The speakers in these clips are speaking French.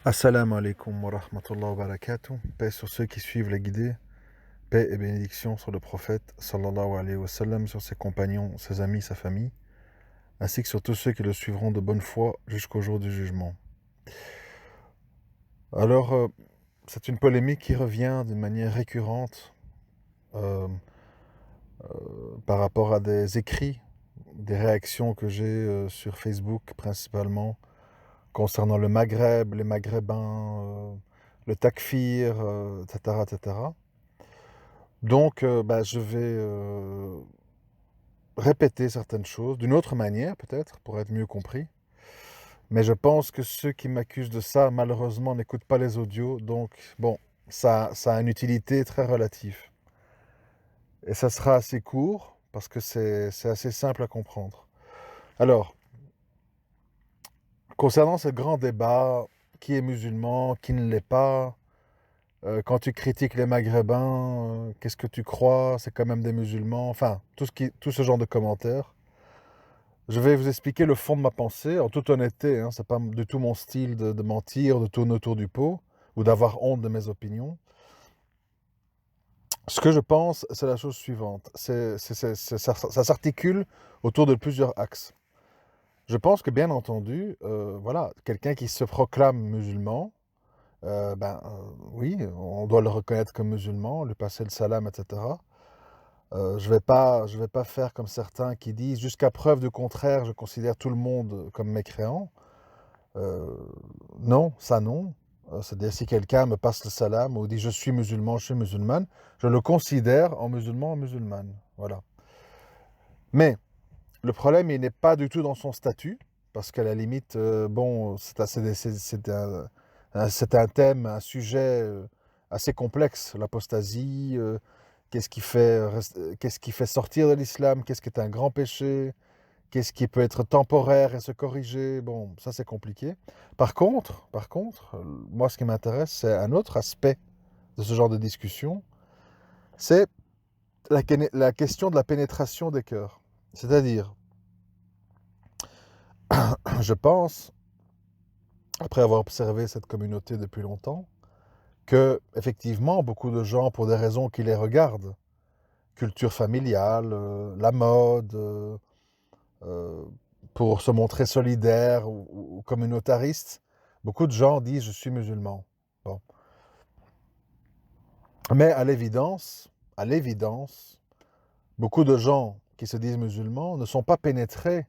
Assalamu alaikum wa rahmatullahi wa barakatuh. Paix sur ceux qui suivent les guidés. Paix et bénédiction sur le prophète sallallahu alayhi wa sallam, sur ses compagnons, ses amis, sa famille, ainsi que sur tous ceux qui le suivront de bonne foi jusqu'au jour du jugement. Alors, c'est une polémique qui revient d'une manière récurrente euh, par rapport à des écrits, des réactions que j'ai sur Facebook principalement concernant le Maghreb, les Maghrébins, le takfir, etc., etc. Donc, je vais répéter certaines choses d'une autre manière, peut-être, pour être mieux compris. Mais je pense que ceux qui m'accusent de ça, malheureusement, n'écoutent pas les audios. Donc, bon, ça a une utilité très relative. Et ça sera assez court, parce que c'est assez simple à comprendre. Alors, concernant ce grand débat, qui est musulman, qui ne l'est pas, quand tu critiques les Maghrébins, qu'est-ce que tu crois? C'est quand même des musulmans. Enfin, tout ce genre de commentaires. Je vais vous expliquer le fond de ma pensée, en toute honnêteté. Hein, c'est pas du tout mon style de mentir, de tourner autour du pot, ou d'avoir honte de mes opinions. Ce que je pense, c'est la chose suivante. Ça s'articule autour de plusieurs axes. Je pense que, bien entendu, voilà, quelqu'un qui se proclame musulman, oui, on doit le reconnaître comme musulman, lui passer le salam, etc. Je vais pas faire comme certains qui disent jusqu'à preuve du contraire, je considère tout le monde comme mécréant. Euh, non, ça non. C'est-à-dire si quelqu'un me passe le salam ou dit je suis musulman, je suis musulmane, je le considère en musulman, en musulmane. Voilà. Mais le problème, il n'est pas du tout dans son statut, parce qu'à la limite, bon, c'est un thème, un sujet assez complexe, l'apostasie. Qu'est-ce qui fait sortir de l'islam? Qu'est-ce qui est un grand péché? Qu'est-ce qui peut être temporaire et se corriger? Bon, ça c'est compliqué. Par contre, moi ce qui m'intéresse, c'est un autre aspect de ce genre de discussion, c'est la question de la pénétration des cœurs. C'est-à-dire, je pense, après avoir observé cette communauté depuis longtemps, que effectivement beaucoup de gens, pour des raisons qui les regardent, culture familiale, la mode, euh, pour se montrer solidaire ou communautariste, beaucoup de gens disent je suis musulman. Bon. Mais à l'évidence, beaucoup de gens qui se disent musulmans ne sont pas pénétrés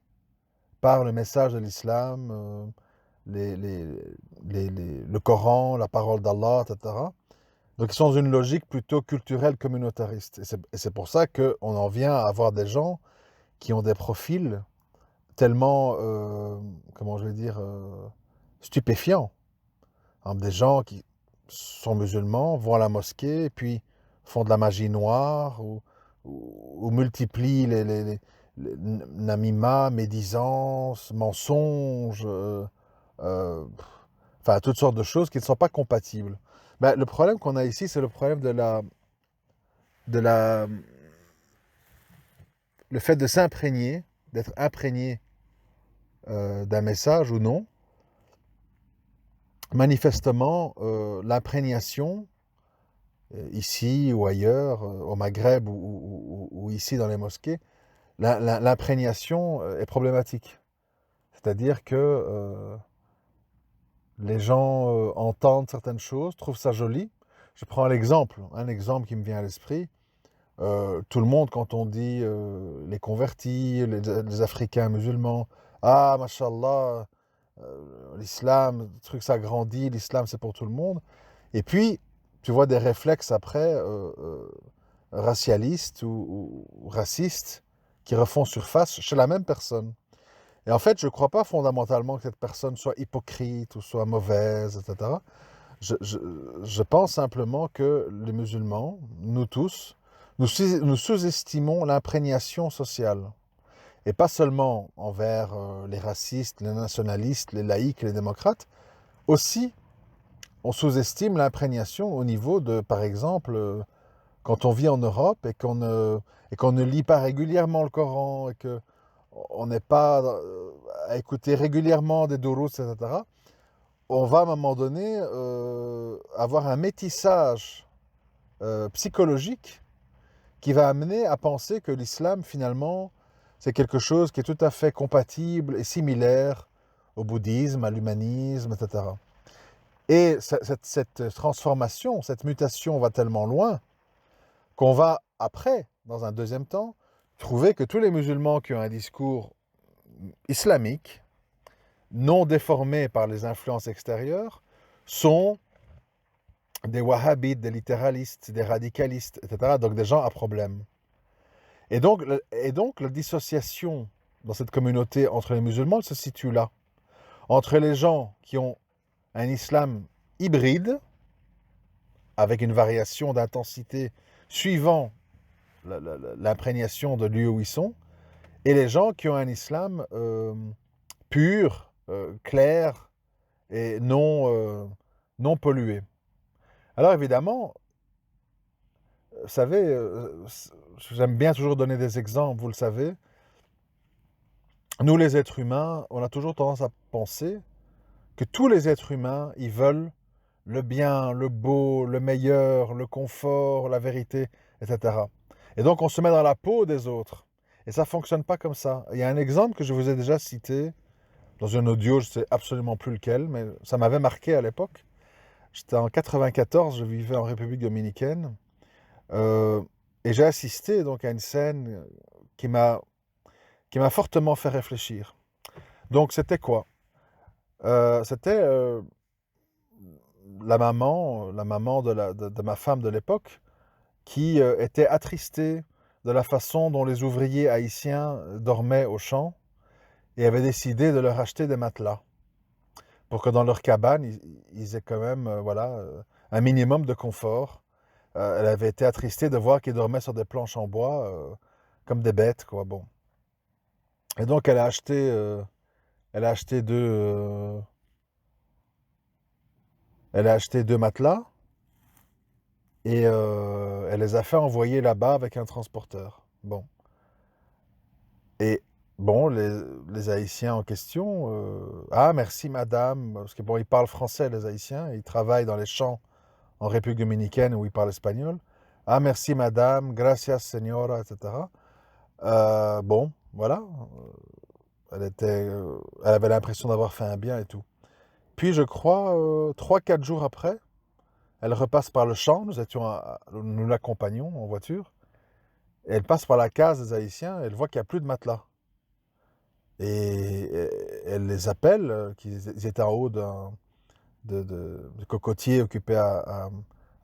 par le message de l'islam, les, les, le Coran, la parole d'Allah, etc. Donc ils sont dans une logique plutôt culturelle communautariste. Et c'est pour ça qu'on en vient à avoir des gens qui ont des profils tellement, comment je vais dire, stupéfiants. Hein, des gens qui sont musulmans, vont à la mosquée, et puis font de la magie noire, ou multiplient les namima, médisance, mensonges, euh, enfin toutes sortes de choses qui ne sont pas compatibles. Ben, le problème qu'on a ici, c'est le problème de la, le fait de s'imprégner, d'être imprégné d'un message ou non. Manifestement, l'imprégnation, ici ou ailleurs, au Maghreb ou ici dans les mosquées, l'imprégnation est problématique. C'est-à-dire que les gens entendent certaines choses, trouvent ça joli. Je prends un exemple qui me vient à l'esprit. Tout le monde, quand on dit les convertis, les Africains musulmans, ah, mashallah, l'islam, le truc s'agrandit, l'islam c'est pour tout le monde. Et puis, tu vois des réflexes après racialistes ou racistes qui refont surface chez la même personne. Et en fait, je ne crois pas fondamentalement que cette personne soit hypocrite ou soit mauvaise, etc. Je, je- je pense simplement que les musulmans, nous tous, nous sous-estimons l'imprégnation sociale. Et pas seulement envers les racistes, les nationalistes, les laïcs, les démocrates, aussi on sous-estime l'imprégnation au niveau de, par exemple, quand on vit en Europe et qu'on ne lit pas régulièrement le Coran et qu'on n'est pas à écouter régulièrement des dourous, etc., on va à un moment donné avoir un métissage psychologique qui va amener à penser que l'islam, finalement, c'est quelque chose qui est tout à fait compatible et similaire au bouddhisme, à l'humanisme, etc. Et cette transformation, cette mutation va tellement loin qu'on va, après, dans un deuxième temps, trouver que tous les musulmans qui ont un discours islamique, non déformé par les influences extérieures, sont des wahhabites, des littéralistes, des radicalistes, etc. Donc des gens à problème. Et donc la dissociation dans cette communauté entre les musulmans se situe là. Entre les gens qui ont un islam hybride, avec une variation d'intensité suivant l'imprégnation de lieu où ils sont, et les gens qui ont un islam pur, clair et non pollué. Alors évidemment, vous savez, j'aime bien toujours donner des exemples, vous le savez. Nous, les êtres humains, on a toujours tendance à penser que tous les êtres humains, ils veulent le bien, le beau, le meilleur, le confort, la vérité, etc. Et donc, on se met dans la peau des autres. Et ça ne fonctionne pas comme ça. Il y a un exemple que je vous ai déjà cité dans un audio, je ne sais absolument plus lequel, mais ça m'avait marqué à l'époque. J'étais en 94, je vivais en République dominicaine. Et j'ai assisté donc à une scène qui m'a fortement fait réfléchir. Donc, c'était quoi? C'était la maman de ma femme de l'époque, qui était attristée de la façon dont les ouvriers haïtiens dormaient au champ et avait décidé de leur acheter des matelas pour que dans leur cabane, ils aient quand même un minimum de confort. Elle avait été attristée de voir qu'ils dormaient sur des planches en bois comme des bêtes, quoi. Bon. Et donc elle a acheté deux matelas et elle les a fait envoyer là-bas avec un transporteur. Bon. Et bon, les Haïtiens en question, ah merci madame, parce que bon, ils parlent français les Haïtiens, ils travaillent dans les champs en République dominicaine où ils parlent espagnol. Ah merci madame, gracias señora, etc. Bon, voilà, elle avait l'impression d'avoir fait un bien et tout. Puis je crois, 3-4 jours après, elle repasse par le champ, nous l'accompagnons en voiture, et elle passe par la case des Haïtiens, et elle voit qu'il n'y a plus de matelas. Et elle les appelle, qu'ils étaient en haut de cocotier occupé à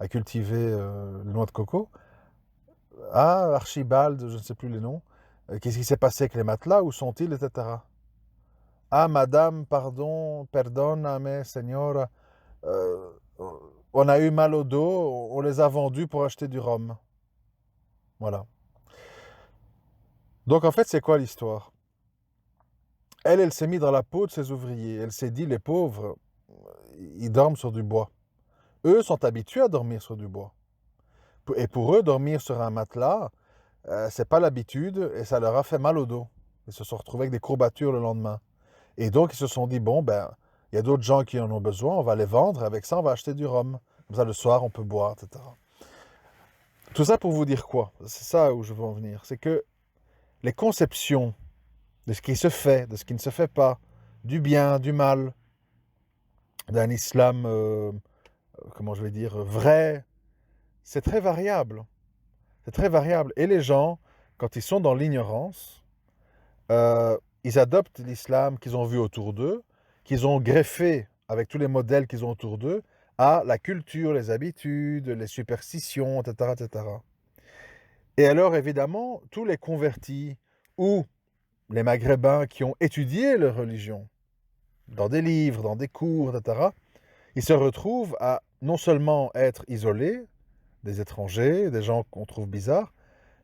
cultiver les noix de coco. Ah, Archibald, je ne sais plus les noms. Qu'est-ce qui s'est passé avec les matelas? Où sont-ils, etc. Ah, madame, pardon, perdóname, señora. Euh, on a eu mal au dos, on les a vendus pour acheter du rhum. Voilà. Donc en fait, c'est quoi l'histoire? Elle s'est mise dans la peau de ses ouvriers. Elle s'est dit, les pauvres, ils dorment sur du bois. Eux sont habitués à dormir sur du bois. Et pour eux, dormir sur un matelas, c'est pas l'habitude et ça leur a fait mal au dos. Ils se sont retrouvés avec des courbatures le lendemain. Et donc, ils se sont dit, bon, ben, il y a d'autres gens qui en ont besoin, on va les vendre, avec ça, on va acheter du rhum. Comme ça, le soir, on peut boire, etc. Tout ça pour vous dire quoi? C'est ça où je veux en venir. C'est que les conceptions de ce qui se fait, de ce qui ne se fait pas, du bien, du mal, d'un islam, comment je vais dire, vrai, c'est très variable. C'est très variable. Et les gens, quand ils sont dans l'ignorance, ils adoptent l'islam qu'ils ont vu autour d'eux, qu'ils ont greffé avec tous les modèles qu'ils ont autour d'eux, à la culture, les habitudes, les superstitions, etc., etc. Et alors, évidemment, tous les convertis ou les Maghrébins qui ont étudié leur religion, dans des livres, dans des cours, etc., ils se retrouvent à non seulement être isolés des étrangers, des gens qu'on trouve bizarres,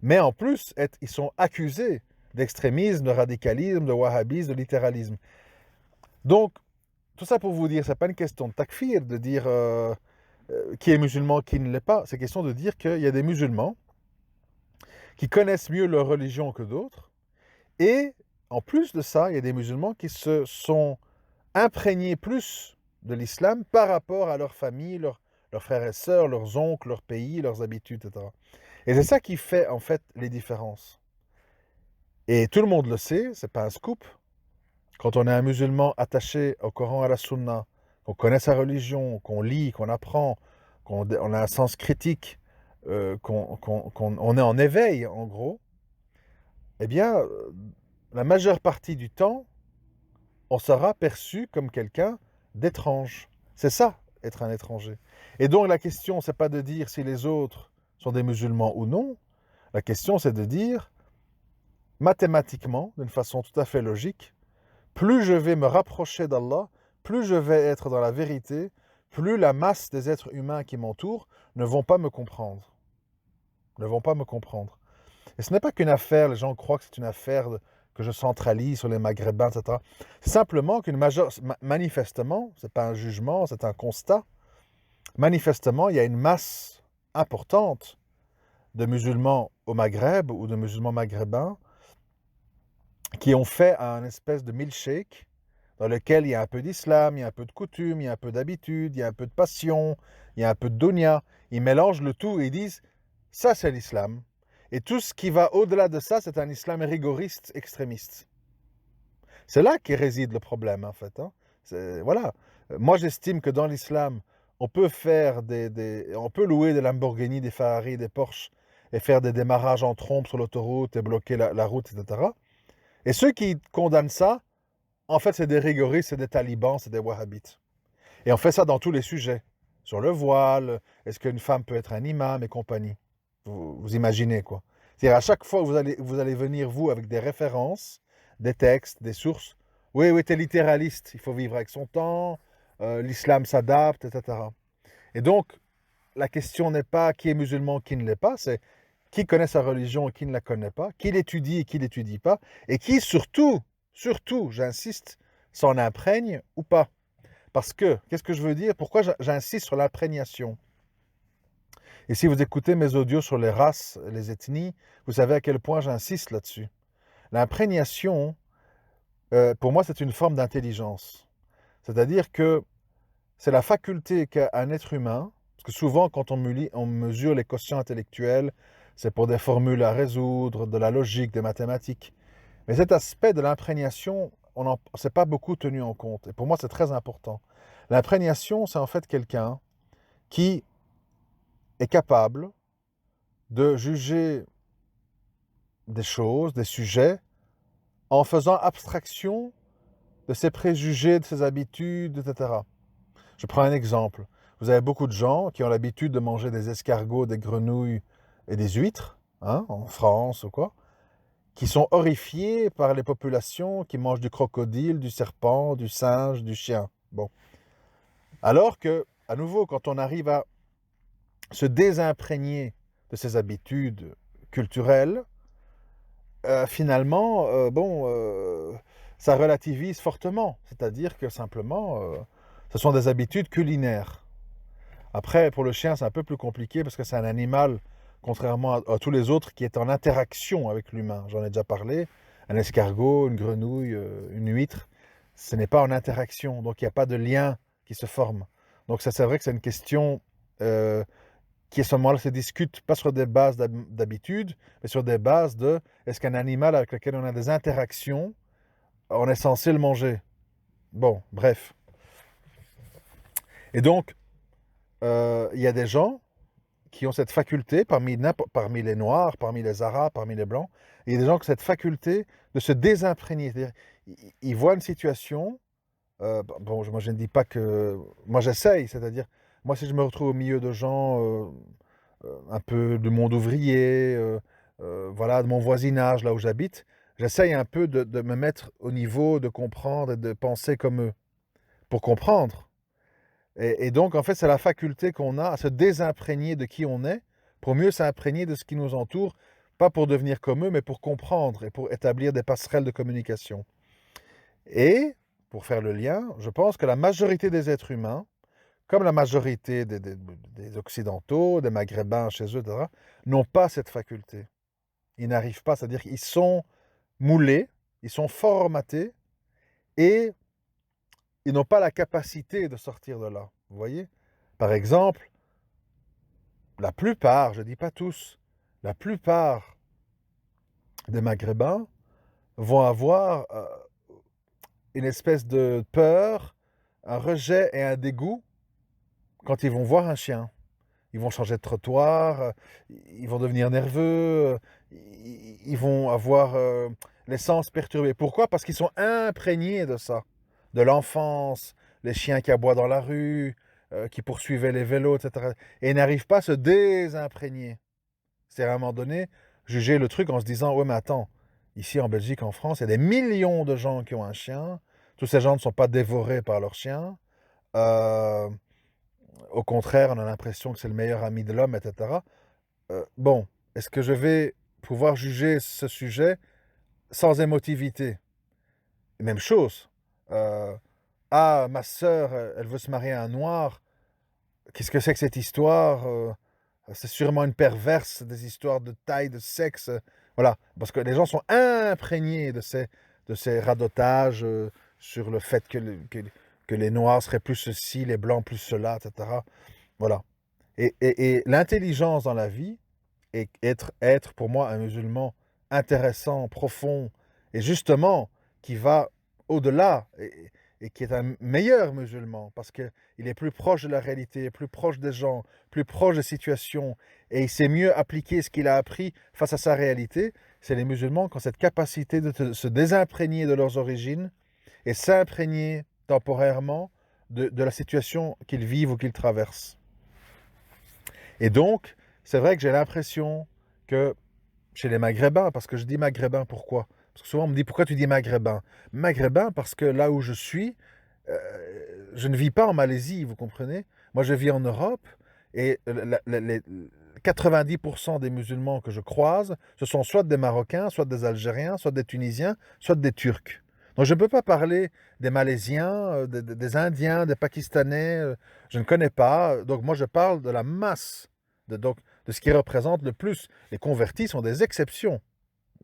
mais en plus, ils sont accusés d'extrémisme, de radicalisme, de wahhabisme, de littéralisme. Donc, tout ça pour vous dire, c'est pas une question de takfir, de dire qui est musulman, qui ne l'est pas. C'est question de dire qu'il y a des musulmans qui connaissent mieux leur religion que d'autres. Et en plus de ça, il y a des musulmans qui se sont imprégnés plus de l'islam par rapport à leur famille, leurs frères et sœurs, leurs oncles, leur pays, leurs habitudes, etc. Et c'est ça qui fait en fait les différences. Et tout le monde le sait, c'est pas un scoop. Quand on est un musulman attaché au Coran et à la Sunna, qu'on connaît sa religion, qu'on lit, qu'on apprend, qu'on a un sens critique, qu'on est en éveil, en gros, eh bien, la majeure partie du temps, on sera perçu comme quelqu'un d'étrange. C'est ça, être un étranger. Et donc la question, c'est pas de dire si les autres sont des musulmans ou non. La question, c'est de dire, mathématiquement, d'une façon tout à fait logique, plus je vais me rapprocher d'Allah, plus je vais être dans la vérité, plus la masse des êtres humains qui m'entourent ne vont pas me comprendre. Ne vont pas me comprendre. Et ce n'est pas qu'une affaire, les gens croient que c'est une affaire que je centralise sur les Maghrébins, etc. C'est simplement manifestement, ce n'est pas un jugement, c'est un constat, manifestement, il y a une masse importante de musulmans au Maghreb ou de musulmans maghrébins qui ont fait un espèce de milkshake dans lequel il y a un peu d'islam, il y a un peu de coutume, il y a un peu d'habitude, il y a un peu de passion, il y a un peu de dunya. Ils mélangent le tout et ils disent, ça c'est l'islam. Et tout ce qui va au-delà de ça, c'est un islam rigoriste, extrémiste. C'est là qu'y réside le problème, en fait. Hein. Voilà. Moi, j'estime que dans l'islam, on peut on peut louer des Lamborghini, des Ferrari, des Porsche et faire des démarrages en trompe sur l'autoroute et bloquer la route, etc. Et ceux qui condamnent ça, en fait, c'est des rigoristes, c'est des talibans, c'est des wahhabites. Et on fait ça dans tous les sujets. Sur le voile, est-ce qu'une femme peut être un imam et compagnie. Vous imaginez, quoi. C'est-à-dire, à chaque fois, vous allez venir, vous, avec des références, des textes, des sources. Oui, oui, t'es littéraliste, il faut vivre avec son temps, l'islam s'adapte, etc. Et donc, la question n'est pas qui est musulman, qui ne l'est pas, c'est qui connaît sa religion et qui ne la connaît pas, qui l'étudie et qui ne l'étudie pas, et qui surtout, j'insiste, s'en imprègne ou pas. Parce que, qu'est-ce que je veux dire? Pourquoi j'insiste sur l'imprégnation? Et si vous écoutez mes audios sur les races, les ethnies, vous savez à quel point j'insiste là-dessus. L'imprégnation, pour moi, c'est une forme d'intelligence. C'est-à-dire que c'est la faculté qu'a un être humain, parce que souvent, quand on mesure les quotients intellectuels, c'est pour des formules à résoudre, de la logique, des mathématiques. Mais cet aspect de l'imprégnation, c'est pas beaucoup tenu en compte. Et pour moi, c'est très important. L'imprégnation, c'est en fait quelqu'un qui est capable de juger des choses, des sujets, en faisant abstraction de ses préjugés, de ses habitudes, etc. Je prends un exemple. Vous avez beaucoup de gens qui ont l'habitude de manger des escargots, des grenouilles et des huîtres, hein, en France ou quoi, qui sont horrifiés par les populations qui mangent du crocodile, du serpent, du singe, du chien. Bon. Alors que, à nouveau, quand on arrive à se désimprégner de ces habitudes culturelles, finalement, ça relativise fortement. C'est-à-dire que simplement, ce sont des habitudes culinaires. Après, pour le chien, c'est un peu plus compliqué parce que c'est un animal, contrairement à tous les autres, qui est en interaction avec l'humain. J'en ai déjà parlé. Un escargot, une grenouille, une huître, ce n'est pas en interaction. Donc, il n'y a pas de lien qui se forme. Donc, ça, c'est vrai que c'est une question qui, à ce moment-là, se discute pas sur des bases d'habitude, mais sur des bases de est-ce qu'un animal avec lequel on a des interactions, on est censé le manger? Bon, bref. Et donc, il y a des gens qui ont cette faculté, parmi les Noirs, parmi les Arabes, parmi les Blancs, il y a des gens qui ont cette faculté de se désimprégner. C'est-à-dire, ils voient une situation, bon, moi je ne dis pas que... Moi j'essaye, c'est-à-dire, moi si je me retrouve au milieu de gens un peu du monde ouvrier, voilà, de mon voisinage, là où j'habite, j'essaye un peu de me mettre au niveau, de comprendre et de penser comme eux, pour comprendre. Et donc, en fait, c'est la faculté qu'on a à se désimprégner de qui on est pour mieux s'imprégner de ce qui nous entoure, pas pour devenir comme eux, mais pour comprendre et pour établir des passerelles de communication. Et, pour faire le lien, je pense que la majorité des êtres humains, comme la majorité des Occidentaux, des Maghrébins chez eux, etc., n'ont pas cette faculté. Ils n'arrivent pas, c'est-à-dire qu'ils sont moulés, ils sont formatés et ils n'ont pas la capacité de sortir de là. Vous voyez? Par exemple, la plupart, je ne dis pas tous, la plupart des Maghrébins vont avoir une espèce de peur, un rejet et un dégoût quand ils vont voir un chien. Ils vont changer de trottoir, ils vont devenir nerveux, ils vont avoir les sens perturbés. Pourquoi? Parce qu'ils sont imprégnés de ça, de l'enfance, les chiens qui aboient dans la rue, qui poursuivaient les vélos, etc. Et ils n'arrivent pas à se désimprégner. C'est à un moment donné, juger le truc en se disant, ouais mais attends, ici en Belgique, en France, il y a des millions de gens qui ont un chien, tous ces gens ne sont pas dévorés par leur chien. Euh, Au contraire, on a l'impression que c'est le meilleur ami de l'homme, etc. Bon, est-ce que je vais pouvoir juger ce sujet sans émotivité? Même chose. Euh, ah, ma sœur, elle veut se marier à un noir. Qu'est-ce que c'est que cette histoire? C'est sûrement une perverse, des histoires de taille, de sexe. Voilà, parce que les gens sont imprégnés de ces radotages sur le fait que les noirs seraient plus ceci, les blancs plus cela, etc. Voilà. Et l'intelligence dans la vie, et être pour moi un musulman intéressant, profond, et justement qui va au-delà, et qui est un meilleur musulman, parce qu'il est plus proche de la réalité, plus proche des gens, plus proche des situations, et il sait mieux appliquer ce qu'il a appris face à sa réalité, c'est les musulmans qui ont cette capacité de se désimprégner de leurs origines et s'imprégner temporairement de la situation qu'ils vivent ou qu'ils traversent. Et donc, c'est vrai que j'ai l'impression que chez les Maghrébins, parce que je dis Maghrébins, pourquoi? Parce que souvent on me dit, pourquoi tu dis Maghrébin? Maghrébin parce que là où je suis, je ne vis pas en Malaisie, vous comprenez? Moi, je vis en Europe et les 90% des musulmans que je croise, ce sont soit des Marocains, soit des Algériens, soit des Tunisiens, soit des Turcs. Donc je ne peux pas parler des Malaisiens, des Indiens, des Pakistanais, je ne connais pas. Donc moi, je parle de la masse, donc, de ce qui représente le plus. Les convertis sont des exceptions.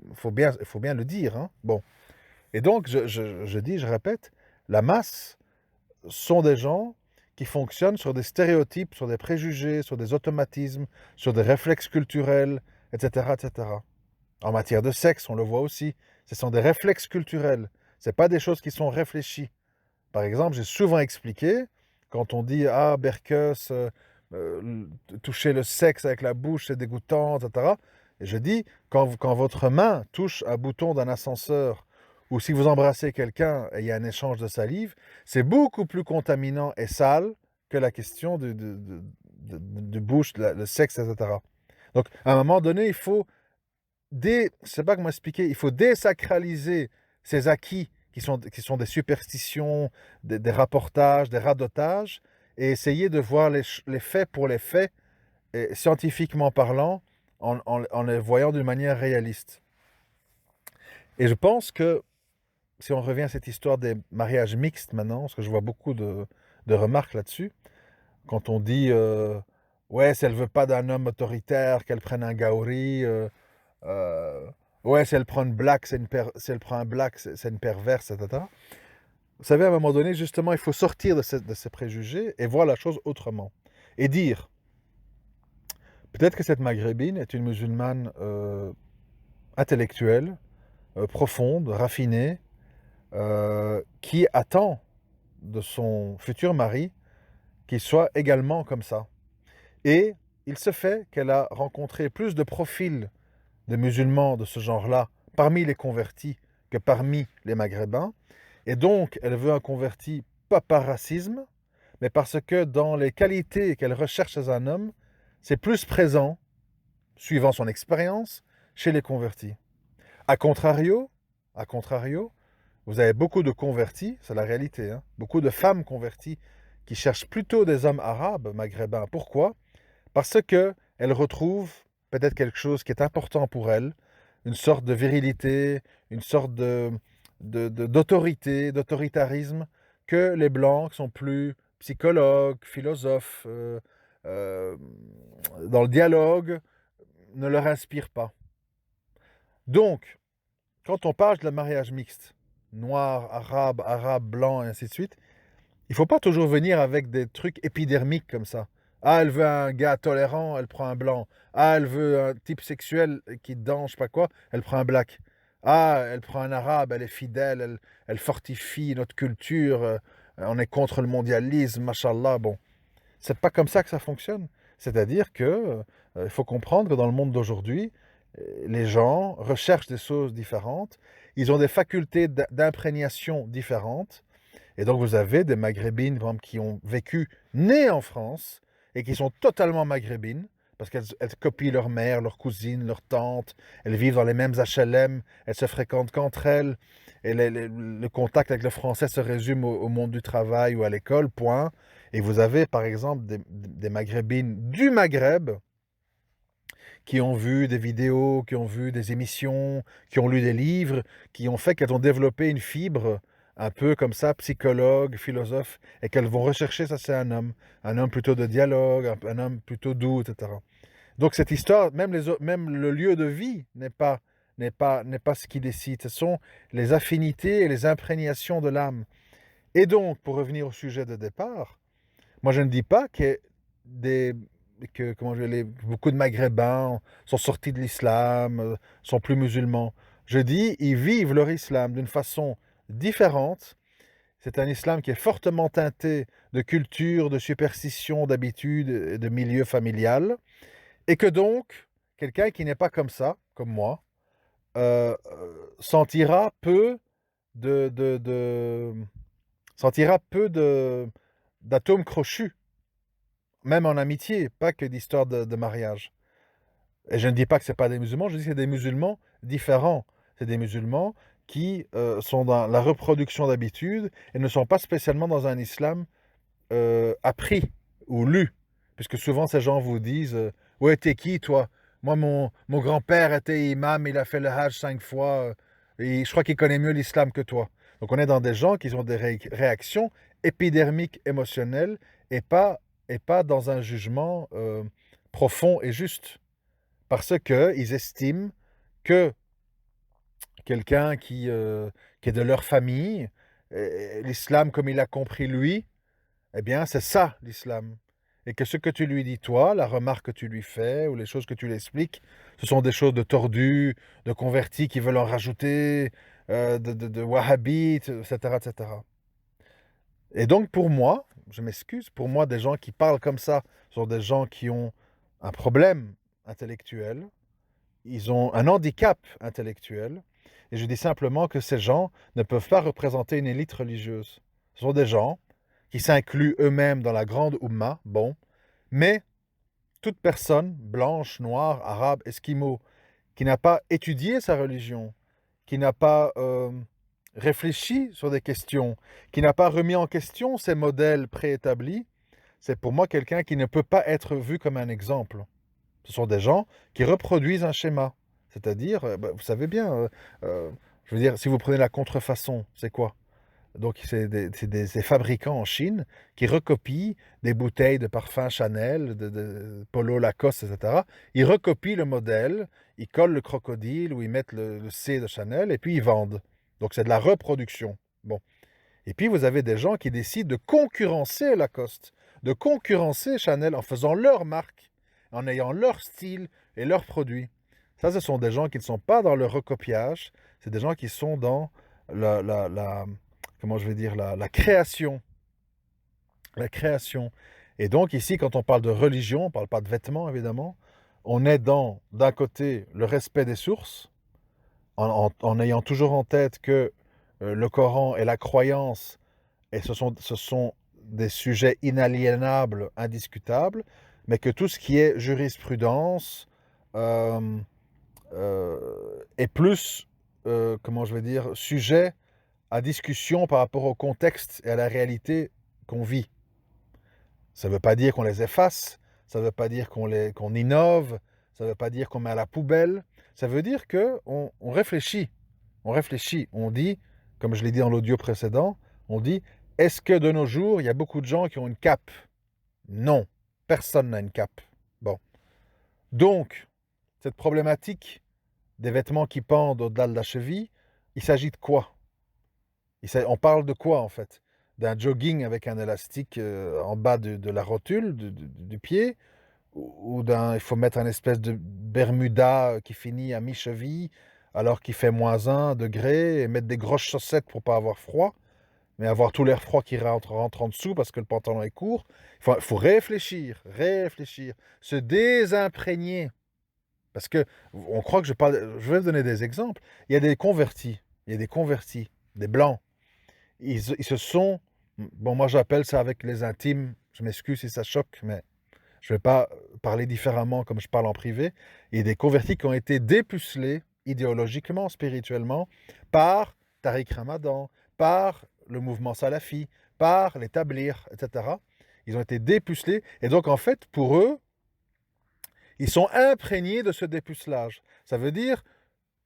Il faut bien le dire. Hein. Bon. Et donc, je dis, je répète, la masse sont des gens qui fonctionnent sur des stéréotypes, sur des préjugés, sur des automatismes, sur des réflexes culturels, etc., etc. En matière de sexe, on le voit aussi. Ce sont des réflexes culturels. Ce pas des choses qui sont réfléchies. Par exemple, j'ai souvent expliqué, quand on dit «Ah, Berkus, toucher le sexe avec la bouche, c'est dégoûtant», etc. Et je dis, quand votre main touche un bouton d'un ascenseur, ou si vous embrassez quelqu'un et il y a un échange de salive, c'est beaucoup plus contaminant et sale que la question de bouche, le sexe, etc. Donc, à un moment donné, il faut je sais pas comment expliquer, il faut désacraliser ces acquis qui sont des superstitions, des rapportages, des radotages, et essayer de voir les faits pour les faits, et scientifiquement parlant, en les voyant d'une manière réaliste. Et je pense que, si on revient à cette histoire des mariages mixtes maintenant, parce que je vois beaucoup de remarques là-dessus, quand on dit ouais, si elle veut pas d'un homme autoritaire, qu'elle prenne un gaouri, euh, ouais, si elle prend une black, si elle prend un black, c'est une perverse, etc. Vous savez, à un moment donné, justement, il faut sortir de ces préjugés et voir la chose autrement. Et dire, peut-être que cette maghrébine est une musulmane intellectuelle, profonde, raffinée, qui attend de son futur mari qu'il soit également comme ça. Et il se fait qu'elle a rencontré plus de profils de musulmans de ce genre-là parmi les convertis que parmi les maghrébins. Et donc, elle veut un converti pas par racisme, mais parce que dans les qualités qu'elle recherche chez un homme, c'est plus présent, suivant son expérience, chez les convertis. A contrario, vous avez beaucoup de convertis, c'est la réalité, hein, beaucoup de femmes converties qui cherchent plutôt des hommes arabes, maghrébins. Pourquoi? Parce qu'elles retrouvent peut-être quelque chose qui est important pour elles, une sorte de virilité, une sorte d'autorité, d'autoritarisme, que les Blancs qui sont plus psychologues, philosophes, euh, dans le dialogue, ne leur inspirent pas. Donc, quand on parle de la mariage mixte, noir, arabe, arabe, blanc, et ainsi de suite, Il faut pas toujours venir avec des trucs épidermiques comme ça. Ah, elle veut un gars tolérant, elle prend un blanc. Ah, elle veut un type sexuel qui danse, je sais pas quoi, elle prend un black. Ah, elle prend un arabe, elle est fidèle, elle fortifie notre culture. On est contre le mondialisme, machallah. Bon, c'est pas comme ça que ça fonctionne. C'est-à-dire que il faut comprendre que dans le monde d'aujourd'hui, les gens recherchent des choses différentes. Ils ont des facultés d'imprégnation différentes. Et donc, vous avez des maghrébines, par exemple, qui ont vécu, nées en France, et qui sont totalement maghrébines, parce qu'elles copient leur mère, leur cousine, leur tante, elles vivent dans les mêmes HLM, elles se fréquentent qu'entre elles, et le contact avec le français se résume au monde du travail ou à l'école, point. Et vous avez, par exemple, des maghrébines du Maghreb, qui ont vu des vidéos, qui ont vu des émissions, qui ont lu des livres, qui ont fait qu'elles ont développé une fibre un peu comme ça, psychologue, philosophe, et qu'elles vont rechercher, ça c'est un homme plutôt de dialogue, un homme plutôt doux, etc. Donc cette histoire, même le lieu de vie n'est pas ce qui décide, ce sont les affinités et les imprégnations de l'âme. Et donc, pour revenir au sujet de départ, moi je ne dis pas que des, comment beaucoup de Maghrébins sont sortis de l'islam, sont plus musulmans. Je dis, ils vivent leur islam d'une façon différente. C'est un islam qui est fortement teinté de culture, de superstition, d'habitude, de milieu familial. Et que donc, quelqu'un qui n'est pas comme ça, comme moi, sentira peu de sentira peu d'atomes crochus, même en amitié, pas que d'histoire de mariage. Et je ne dis pas que ce pas des musulmans, je dis que c'est des musulmans différents. C'est des musulmans qui sont dans la reproduction d'habitudes et ne sont pas spécialement dans un islam appris ou lu. Puisque souvent ces gens vous disent ouais, t'es qui toi? Moi, mon grand-père était imam, il a fait le Hajj 5 fois, et je crois qu'il connaît mieux l'islam que toi. Donc on est dans des gens qui ont des réactions épidermiques émotionnelles et pas dans un jugement profond et juste. Parce qu'ils estiment que quelqu'un qui est de leur famille, l'islam comme il a compris lui, eh bien c'est ça l'islam. Et que ce que tu lui dis toi, la remarque que tu lui fais ou les choses que tu lui expliques, ce sont des choses de tordus, de convertis qui veulent en rajouter, de wahhabites, etc., etc. Et donc pour moi, je m'excuse, pour moi des gens qui parlent comme ça sont des gens qui ont un problème intellectuel, ils ont un handicap intellectuel, et je dis simplement que ces gens ne peuvent pas représenter une élite religieuse. Ce sont des gens qui s'incluent eux-mêmes dans la grande Oumma, bon, mais toute personne, blanche, noire, arabe, esquimau, qui n'a pas étudié sa religion, qui n'a pas réfléchi sur des questions, qui n'a pas remis en question ses modèles préétablis, c'est pour moi quelqu'un qui ne peut pas être vu comme un exemple. Ce sont des gens qui reproduisent un schéma. C'est-à-dire, vous savez bien, je veux dire, si vous prenez la contrefaçon, c'est quoi? Donc, c'est des fabricants en Chine qui recopient des bouteilles de parfum Chanel, de Polo Lacoste, etc. Ils recopient le modèle, ils collent le crocodile ou ils mettent le C de Chanel et puis ils vendent. Donc, c'est de la reproduction. Bon. Et puis, vous avez des gens qui décident de concurrencer Lacoste, de concurrencer Chanel en faisant leur marque, en ayant leur style et leurs produits. Ça, ce sont des gens qui ne sont pas dans le recopiage, c'est des gens qui sont dans comment je vais dire, la création. La création. Et donc, ici, quand on parle de religion, on ne parle pas de vêtements, évidemment, on est dans, d'un côté, le respect des sources, en ayant toujours en tête que le Coran et la croyance, et ce sont des sujets inaliénables, indiscutables, mais que tout ce qui est jurisprudence euh, est plus, comment je vais dire, sujet à discussion par rapport au contexte et à la réalité qu'on vit. Ça ne veut pas dire qu'on les efface, ça ne veut pas dire qu'on innove, ça ne veut pas dire qu'on met à la poubelle, ça veut dire qu'on réfléchit. On réfléchit, on dit, comme je l'ai dit dans l'audio précédent, on dit, est-ce que de nos jours, il y a beaucoup de gens qui ont une cape? Non, personne n'a une cape. Bon. Donc, cette problématique des vêtements qui pendent au-delà de la cheville, il s'agit de quoi? On parle de quoi en fait? d'un jogging avec un élastique en bas de la rotule du pied, ou il faut mettre un espèce de bermuda qui finit à mi-cheville alors qu'il fait -1 degré, et mettre des grosses chaussettes pour pas avoir froid, mais avoir tout l'air froid qui rentre en dessous parce que le pantalon est court. Il faut réfléchir, réfléchir, se désimprégner. Parce que on croit que je parle. Je vais vous donner des exemples. Il y a des convertis, il y a des convertis, des blancs. Ils se sont. Bon, moi j'appelle ça avec les intimes. Je m'excuse si ça choque, mais je ne vais pas parler différemment comme je parle en privé. Il y a des convertis qui ont été dépucelés idéologiquement, spirituellement, par Tariq Ramadan, par le mouvement salafi, par les tablirs, etc. Ils ont été dépucelés. Et donc, en fait, pour eux, ils sont imprégnés de ce dépucelage. Ça veut dire,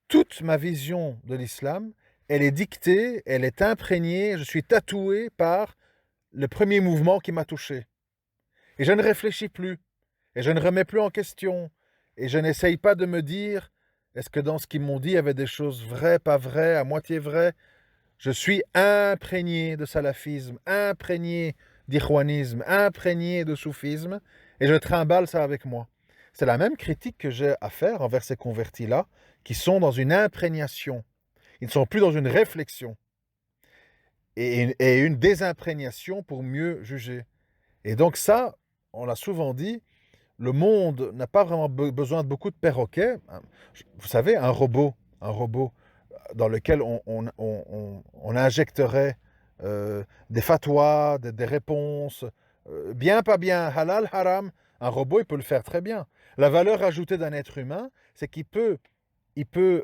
toute ma vision de l'islam, elle est dictée, elle est imprégnée, je suis tatoué par le premier mouvement qui m'a touché. Et je ne réfléchis plus. Et je ne remets plus en question. Et je n'essaye pas de me dire, est-ce que dans ce qu'ils m'ont dit, il y avait des choses vraies, pas vraies, à moitié vraies? Je suis imprégné de salafisme, imprégné d'ikhwanisme, imprégné de soufisme, et je trimballe ça avec moi. C'est la même critique que j'ai à faire envers ces convertis-là, qui sont dans une imprégnation. Ils ne sont plus dans une réflexion et une désimprégnation pour mieux juger. Et donc ça, on l'a souvent dit, le monde n'a pas vraiment besoin de beaucoup de perroquets. Vous savez, un robot dans lequel on injecterait des fatwas, des réponses, bien, pas bien, halal, haram, un robot, il peut le faire très bien. La valeur ajoutée d'un être humain, c'est qu'il peut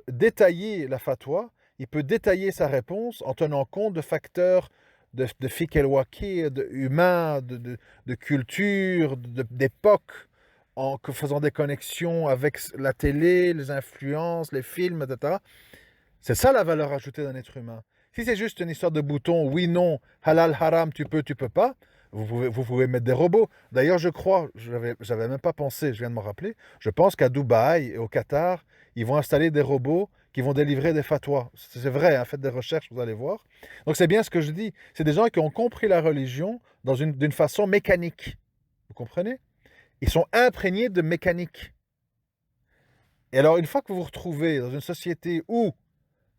détailler la fatwa, il peut détailler sa réponse en tenant compte de facteurs de fiqh el-waqi, humains, de culture, d'époque, en faisant des connexions avec la télé, les influences, les films, etc. C'est ça la valeur ajoutée d'un être humain. Si c'est juste une histoire de boutons, oui, non, halal, haram, tu peux pas, vous pouvez mettre des robots. D'ailleurs, je crois, j'avais même pas pensé, je viens de me rappeler, je pense qu'à Dubaï et au Qatar, ils vont installer des robots qui vont délivrer des fatwas. C'est vrai, hein, faites des recherches, vous allez voir. Donc c'est bien ce que je dis. C'est des gens qui ont compris la religion d'une façon mécanique. Vous comprenez? Ils sont imprégnés de mécanique. Et alors, une fois que vous vous retrouvez dans une société où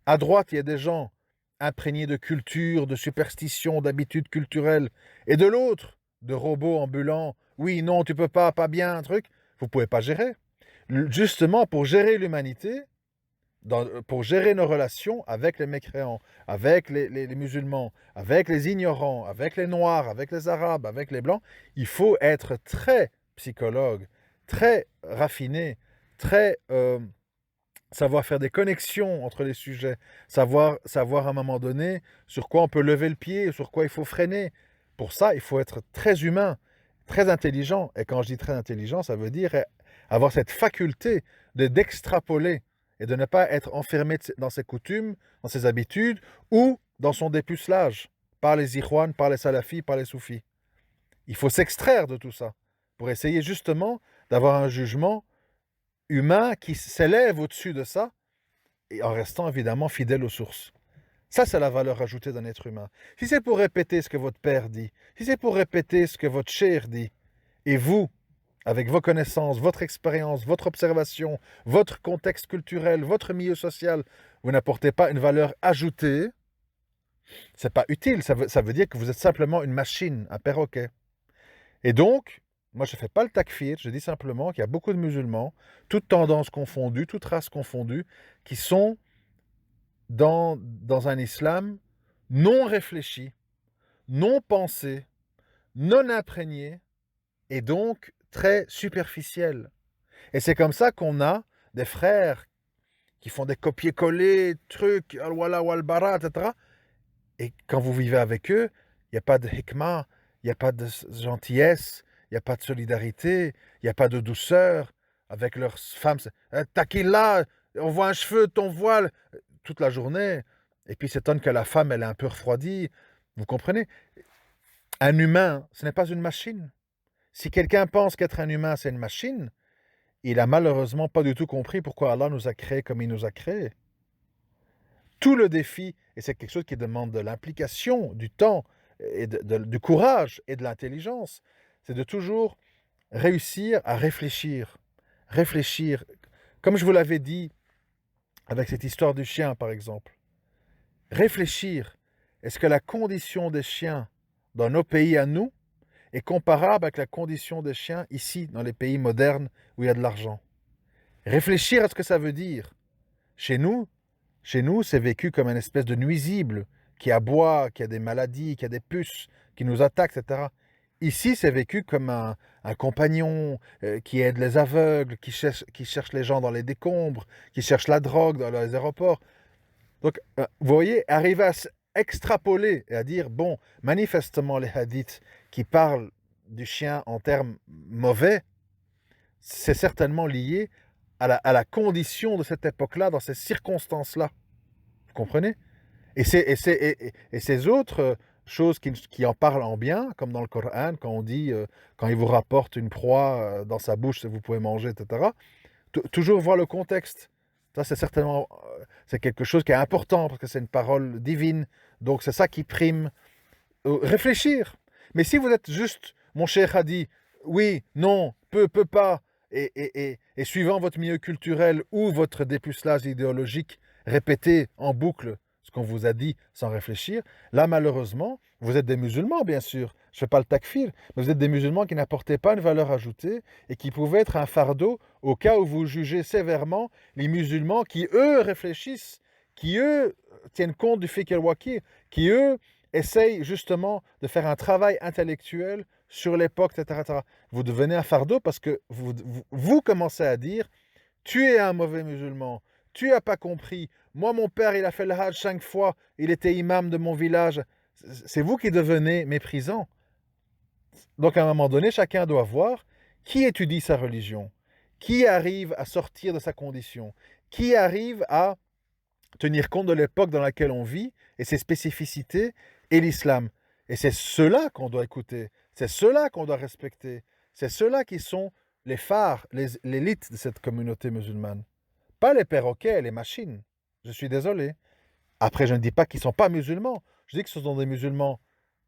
à droite, il y a des gens imprégnés de culture, de superstition, d'habitudes culturelles, et de l'autre, de robots ambulants. Oui, non, tu peux pas, pas bien, un truc. Vous pouvez pas gérer. Justement, pour gérer l'humanité, pour gérer nos relations avec les mécréants, avec les musulmans, avec les ignorants, avec les noirs, avec les arabes, avec les blancs, il faut être très psychologue, très raffiné, très savoir faire des connexions entre les sujets, savoir à un moment donné sur quoi on peut lever le pied, sur quoi il faut freiner. Pour ça, il faut être très humain, très intelligent. Et quand je dis très intelligent, ça veut dire avoir cette faculté d'extrapoler et de ne pas être enfermé dans ses coutumes, dans ses habitudes ou dans son dépucelage par les ikhwan, par les salafis, par les soufis. Il faut s'extraire de tout ça pour essayer justement d'avoir un jugement humain qui s'élève au-dessus de ça, et en restant évidemment fidèle aux sources. Ça, c'est la valeur ajoutée d'un être humain. Si c'est pour répéter ce que votre père dit, si c'est pour répéter ce que votre cher dit, et vous, avec vos connaissances, votre expérience, votre observation, votre contexte culturel, votre milieu social, vous n'apportez pas une valeur ajoutée, c'est pas utile. Ça veut dire que vous êtes simplement une machine, un perroquet. Et donc, moi, je ne fais pas le takfir, je dis simplement qu'il y a beaucoup de musulmans, toutes tendances confondues, toutes races confondues, qui sont dans un islam non réfléchi, non pensé, non imprégné, et donc très superficiel. Et c'est comme ça qu'on a des frères qui font des copier-coller, trucs, al-wala wal-bara, etc. Et quand vous vivez avec eux, il n'y a pas de hikmah, il n'y a pas de gentillesse, il n'y a pas de solidarité, il n'y a pas de douceur avec leurs femmes. Taquilla, on voit un cheveu de ton voile toute la journée. Et puis s'étonne que la femme, elle est un peu refroidie. Vous comprenez? Un humain, ce n'est pas une machine. Si quelqu'un pense qu'être un humain, c'est une machine, il a malheureusement pas du tout compris pourquoi Allah nous a créés comme il nous a créés. Tout le défi, et c'est quelque chose qui demande de l'implication, du temps, et du courage et de l'intelligence, c'est de toujours réussir à réfléchir. Réfléchir. Comme je vous l'avais dit avec cette histoire du chien, par exemple. Réfléchir. Est-ce que la condition des chiens dans nos pays à nous est comparable avec la condition des chiens ici, dans les pays modernes où il y a de l'argent? Réfléchir à ce que ça veut dire. Chez nous, c'est vécu comme une espèce de nuisible qui aboie, qui a des maladies, qui a des puces, qui nous attaque, etc. Ici, c'est vécu comme un compagnon qui aide les aveugles, qui cherche les gens dans les décombres, qui cherche la drogue dans les aéroports. Donc, vous voyez, arriver à extrapoler et à dire, bon, manifestement, les hadiths qui parlent du chien en termes mauvais, c'est certainement lié à la condition de cette époque-là, dans ces circonstances-là. Vous comprenez? Et ces autres choses qui en parlent en bien, comme dans le Coran, quand on dit, quand il vous rapporte une proie dans sa bouche, vous pouvez manger, etc. Toujours voir le contexte. Ça, c'est certainement c'est quelque chose qui est important, parce que c'est une parole divine. Donc, c'est ça qui prime. Réfléchir. Mais si vous êtes juste, mon cheikh a dit, oui, non, peut pas, et suivant votre milieu culturel ou votre dépucelage idéologique, répétez en boucle ce qu'on vous a dit sans réfléchir, là, malheureusement, vous êtes des musulmans, bien sûr. Je ne fais pas le takfir, mais vous êtes des musulmans qui n'apportaient pas une valeur ajoutée et qui pouvaient être un fardeau au cas où vous jugez sévèrement les musulmans qui, eux, réfléchissent, qui, eux, tiennent compte du fiqh al-waqi, qui, eux, essayent justement de faire un travail intellectuel sur l'époque, etc., etc. Vous devenez un fardeau parce que vous commencez à dire « Tu es un mauvais musulman, tu n'as pas compris, moi mon père il a fait le hajj 5 fois, il était imam de mon village ». C'est vous qui devenez méprisant. Donc à un moment donné, chacun doit voir qui étudie sa religion, qui arrive à sortir de sa condition, qui arrive à tenir compte de l'époque dans laquelle on vit et ses spécificités et l'islam. Et c'est ceux-là qu'on doit écouter, c'est ceux-là qu'on doit respecter, c'est ceux-là qui sont les phares, l'élite de cette communauté musulmane. Pas les perroquets, les machines. Je suis désolé. Après, je ne dis pas qu'ils ne sont pas musulmans. Je dis que ce sont des musulmans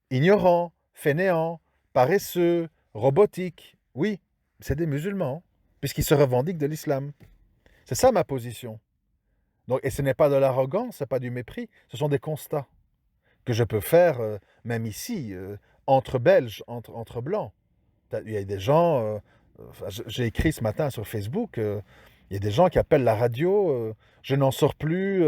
ignorants, fainéants, paresseux, robotiques. Oui, c'est des musulmans, puisqu'ils se revendiquent de l'islam. C'est ça ma position. Donc, et ce n'est pas de l'arrogance, ce n'est pas du mépris, ce sont des constats que je peux faire, même ici, entre Belges, entre Blancs. Il y a des gens, j'ai écrit ce matin sur Facebook, il y a des gens qui appellent la radio, je n'en sors plus,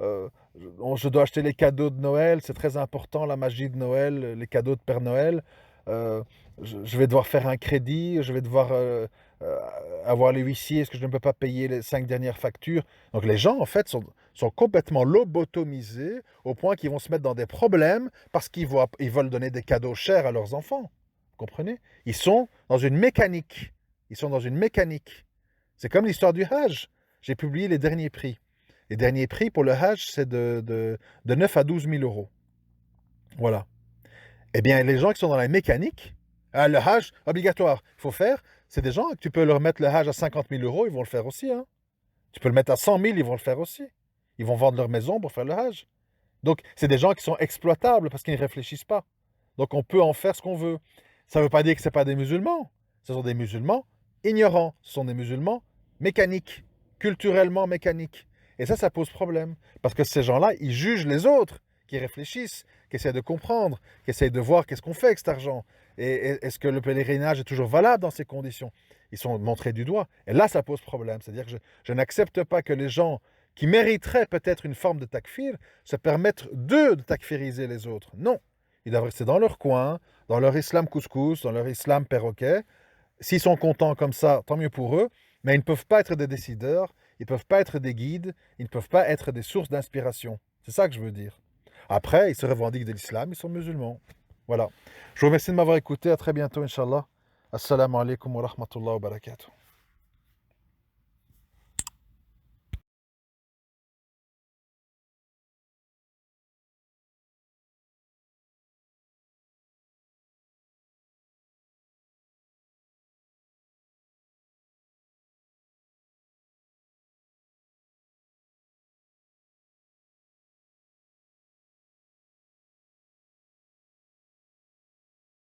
je dois acheter les cadeaux de Noël, c'est très important, la magie de Noël, les cadeaux de Père Noël, je vais devoir faire un crédit, je vais devoir avoir les huissiers, est-ce que je ne peux pas payer les 5 dernières factures? Donc les gens, en fait, sont complètement lobotomisés au point qu'ils vont se mettre dans des problèmes parce qu'ils veulent donner des cadeaux chers à leurs enfants. Vous comprenez? Ils sont dans une mécanique. Ils sont dans une mécanique. C'est comme l'histoire du Hajj. J'ai publié les derniers prix. Les derniers prix pour le Hajj, c'est de 9 à 12 000 euros. Voilà. Eh bien, les gens qui sont dans la mécanique, le Hajj, obligatoire, il faut faire, c'est des gens que tu peux leur mettre le Hajj à 50 000 euros, ils vont le faire aussi. Hein. Tu peux le mettre à 100 000, ils vont le faire aussi. Ils vont vendre leur maison pour faire le Hajj. Donc, c'est des gens qui sont exploitables parce qu'ils ne réfléchissent pas. Donc, on peut en faire ce qu'on veut. Ça ne veut pas dire que ce ne sont pas des musulmans. Ce sont des musulmans ignorants. Ce sont des musulmans mécaniques, culturellement mécaniques. Et ça pose problème. Parce que ces gens-là, ils jugent les autres qui réfléchissent, qui essaient de comprendre, qui essaient de voir qu'est-ce qu'on fait avec cet argent. Et est-ce que le pèlerinage est toujours valable dans ces conditions? Ils sont montrés du doigt. Et là, ça pose problème. C'est-à-dire que je n'accepte pas que les gens qui mériteraient peut-être une forme de takfir se permettent d'eux de takfiriser les autres. Non. Ils doivent rester dans leur coin, dans leur islam couscous, dans leur islam perroquet. S'ils sont contents comme ça, tant mieux pour eux. Mais ils ne peuvent pas être des décideurs, ils ne peuvent pas être des guides, ils ne peuvent pas être des sources d'inspiration. C'est ça que je veux dire. Après, ils se revendiquent de l'islam, ils sont musulmans. Voilà. Je vous remercie de m'avoir écouté. À très bientôt, Inch'Allah. Assalamu alaikum wa rahmatullahi wa barakatuh.